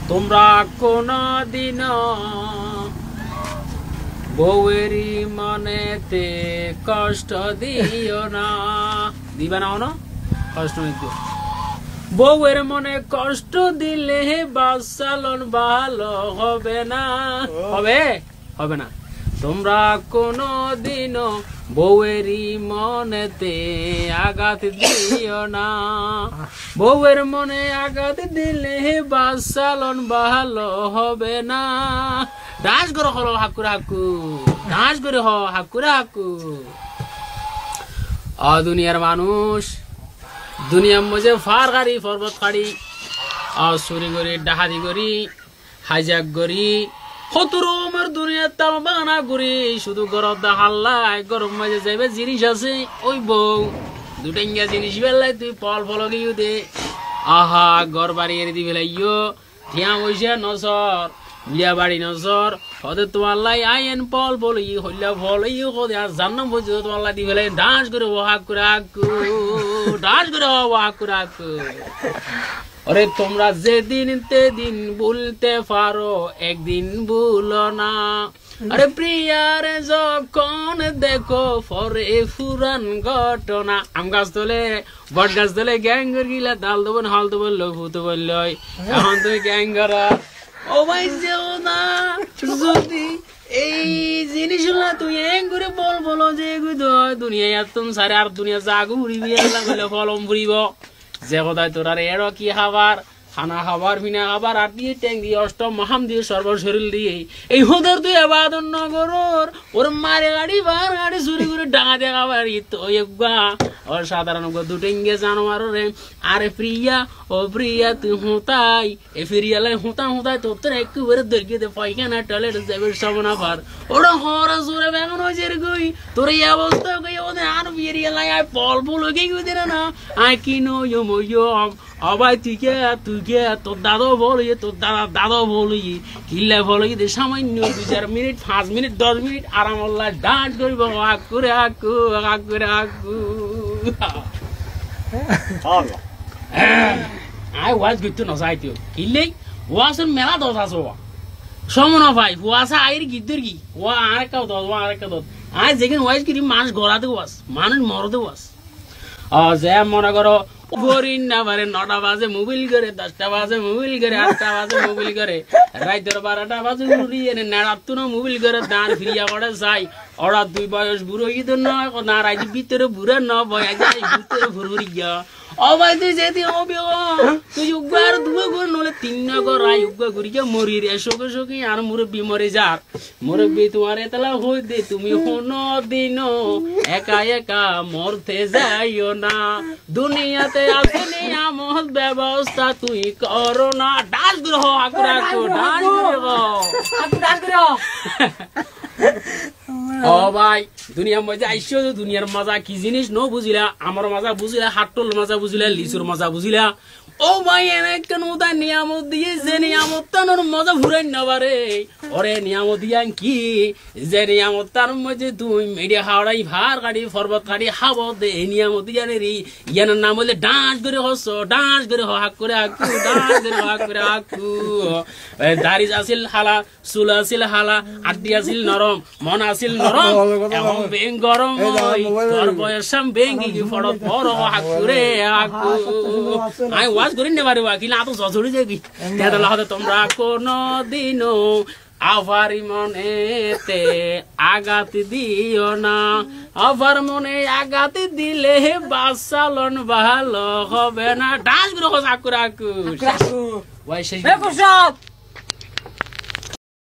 তোমরা কোনদিন বউয়েরই মনেতে কষ্ট দিও না। দিবা না হনো কষ্ট দিও। বউয়ের মনে কষ্ট দিলে বাচ্চালন ভালো হবে না। হবে হবে না। তোমরা কোনদিন বউয়েরই মনেতে আঘাত দিও না। বউয়ের মনে আঘাত দিলে বাচ্চালন ভালো হবে না। ডান্স করে হলো হাকুরা হাকু, ডান্স করে হাকুরা হাকু। দুনিয়ার মানুষ দুনিয়ার মধ্যে ফার গাড়ি পর্বত গাড়ি চুরি করি ডাহাতি করি হাইজাক করি হতুরমের দুনিয়ার তাল বানা করি শুধু গরম দেখাল্লাই গরম মাঝে যাইবে জিনিস আছে ওই বউ দুটেঙ্গা জিনিস বেলাই তুই ফল ফল গিয়ে দে আহা ঘর বাড়ি এনে দি বেলাইও ঠিয়া বসে নজর বিয়া বাড়ি নজর হতে তোমার লাই আইন ফল ফল ই হইলা ফল ই হতে আর জান্নাম বলছি তোমার লাই দি বেলাই ডান্স করে হাক করে হাকু, ডান্স করে হাক করে হাকু। अरे তোমরা যেদিন তেদিন ভুলতে পারো একদিন ভুলো না। আরে প্রিয়ারে যখন দেখো পরে ফুরান ঘটনা। আম গাছ তোলে বট গাছ তোলে গ্যাঙ্গর গিলা ডাল দেবেন হাল দেবেন লঘুত বললই এখন তুমি গ্যাঙ্গরা ও ভাই যেও না। যদি এই জিনিসগুলা তুই এং করে বলো যে দুনিয়া এতম সারে আর দুনিয়া জাগু উড়িবি বলে ফলম ফুরিব যে কোথায় তোর আর এরও কি খাবার খানা খাবার বিনা খাবার আর দিয়ে ট্যাং দিয়ে অষ্টম মহাম দিয়ে সর্বশরীর দিয়ে এই হোদের তুই আবাদন নগরর ওর মারে গাড়ি বার গাড়ি চুরি করে ডাঙা দিয়ে খাবার ওর সাধারণ দুটেঙ্গে জানোয়ার রে। আরে প্রিয়া ও প্রিয়া তুই হুতাই এ ফিরিয়ালে হুতা হুতাই তোর একেবারে দর্গিতে পাইখানা টয়লেট যাবে সব না পার ওরা হরা জোরে বেগুন হয়েছে গই তোর এই অবস্থা গই ওদের আর ফিরিয়ালাই আয় ফল ফুল গই গই না আয় কিনো ইয়ম অবাই তুই কে তোর দাদা বল তোর দাদা বল কিল্লা বল সামান্য 2-4 মিনিট 5 মিনিট 10 মিনিট আরাম ডান্স করব হাক করে হাকু হাক করে হাকু। আই ওয়াজ গিত না যাইতো কিল্লে ওয়াসের মেলা দশ আছে সমনা ভাই ওয়াসা আইর গিদ্দর কি ওয়া আরেকটা দশ আই যেখানে ওয়াজ করি মানুষ গড়াতে ওয়াস মানুষ মরতে ওয়াস যে মনে করো গরিন না পারে 9টা বাজে মোবাইল করে 10টা বাজে মোবাইল করে 8টা বাজে মোবাইল করে রাইতের 12টা বাজে উড়িয়ে নেড়াতো না মোবাইল করে দাঁড় ফিরিয়া করে যাই ওরা দুই বয়স বুড়ো ইদ না রাইতে ভিতরে বুড়া না বয়া যায় ভিতরে ভুরিয়া অবাই তুই যেতে হবে তুই উগার দুটো করে নলে 3 নগর রাই উগা করিয়া মরি রে শোকে শোকে আর মুরব্বি মরে যার মুরব্বি তোমার এতলা হই দে তুমি কোনো দিন একা একা মরতে যাইও না দুনিয়াতে আছে নিয়ামত ব্যবস্থা তুই করো না। ডান্স গ্রহ আকুরা ডান্স গ্রহ ও ভাই দুনিয়ার মজা আইসো দুনিয়ার মজা কি জিনিস ন বুঝিলা আমার মজা বুঝিলা হাট্টল মজা বুঝিলা লিচুর মজা বুঝিলা ও ভাই এনে কেন তাই নিয়ামত দিয়ে যে নিয়ামত তানোর মজা ঘুরাই না পারে ওরে নিয়ামত দিয়া কি যে নিয়ামত তার মধ্যে তুই মেডিয়া হাওড়াই ভার গাড়ি পর্বত গাড়ি হাওয়া দে নিয়ামত দিয়া রে ইয়ানের নাম হলে ডান্স করে হস ডান্স করে হাক করে হাকু ডান্স করে হাক করে হাকু। দাড়ি আছিল হালা চুল আছিল হালা আড্ডি আছিল নরম মন আছিল নরম এখন বেং গরম তোর বয়সাম বেঙ্গি কি ফড়ত বড় হাকু রে হাকু। আই ওয়াজ করি নে বারে কিলা তো জজড়ি যাবি তেদলা হতে তোমরা কোনো দিনও আভারি মনেতে আঘাত দিও না। আবার মনে আঘাত দিলে বাচ্চালন ভালো হবে না। ডান্স গুলো হাকু হাকু ওয়াই শেষ